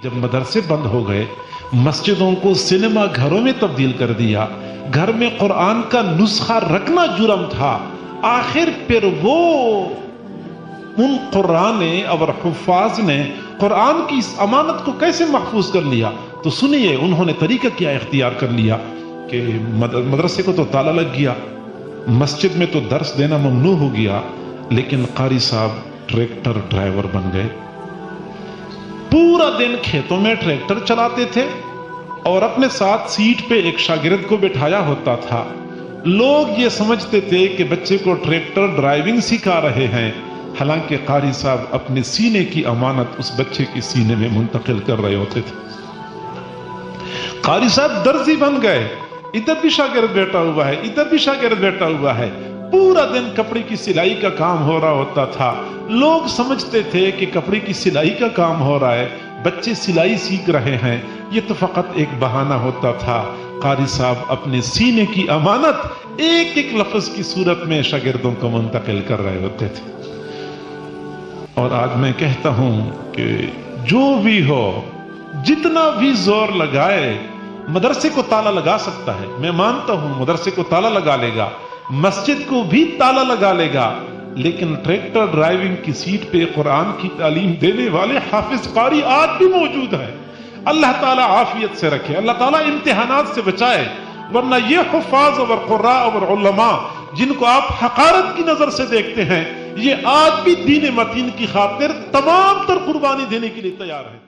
جب مدرسے بند ہو گئے، مسجدوں کو سینما گھروں میں تبدیل کر دیا، گھر میں قرآن کا نسخہ رکھنا جرم تھا، آخر پھر وہ ان قرآن اور حفاظ نے قرآن کی اس امانت کو کیسے محفوظ کر لیا؟ تو سنیے انہوں نے طریقہ کیا اختیار کر لیا کہ مدرسے کو تو تالا لگ گیا، مسجد میں تو درس دینا ممنوع ہو گیا، لیکن قاری صاحب ٹریکٹر ڈرائیور بن گئے، پورا دن کھیتوں میں ٹریکٹر چلاتے تھے اور اپنے ساتھ سیٹ پہ ایک شاگرد کو بٹھایا ہوتا تھا۔ لوگ یہ سمجھتے تھے کہ بچے کو ٹریکٹر ڈرائیونگ سکھا رہے ہیں، حالانکہ قاری صاحب اپنے سینے کی امانت اس بچے کے سینے میں منتقل کر رہے ہوتے تھے۔ قاری صاحب درزی بن گئے، ادھر بھی شاگرد بیٹھا ہوا ہے، ادھر بھی شاگرد بیٹھا ہوا ہے، پورا دن کپڑے کی سلائی کا کام ہو رہا ہوتا تھا۔ لوگ سمجھتے تھے کہ کپڑے کی سلائی کا کام ہو رہا ہے، بچے سلائی سیکھ رہے ہیں، یہ تو فقط ایک بہانہ ہوتا تھا۔ قاری صاحب اپنے سینے کی امانت ایک ایک لفظ کی صورت میں شاگردوں کو منتقل کر رہے ہوتے تھے۔ اور آج میں کہتا ہوں کہ جو بھی ہو، جتنا بھی زور لگائے، مدرسے کو تالا لگا سکتا ہے، میں مانتا ہوں مدرسے کو تالا لگا لے گا، مسجد کو بھی تالا لگا لے گا، لیکن ٹریکٹر ڈرائیونگ کی سیٹ پہ قرآن کی تعلیم دینے والے حافظ قاری آج بھی موجود ہیں۔ اللہ تعالیٰ عافیت سے رکھے، اللہ تعالیٰ امتحانات سے بچائے، ورنہ یہ حفاظ اور قراء اور علماء جن کو آپ حقارت کی نظر سے دیکھتے ہیں، یہ آج بھی دین متین کی خاطر تمام تر قربانی دینے کے لیے تیار ہیں۔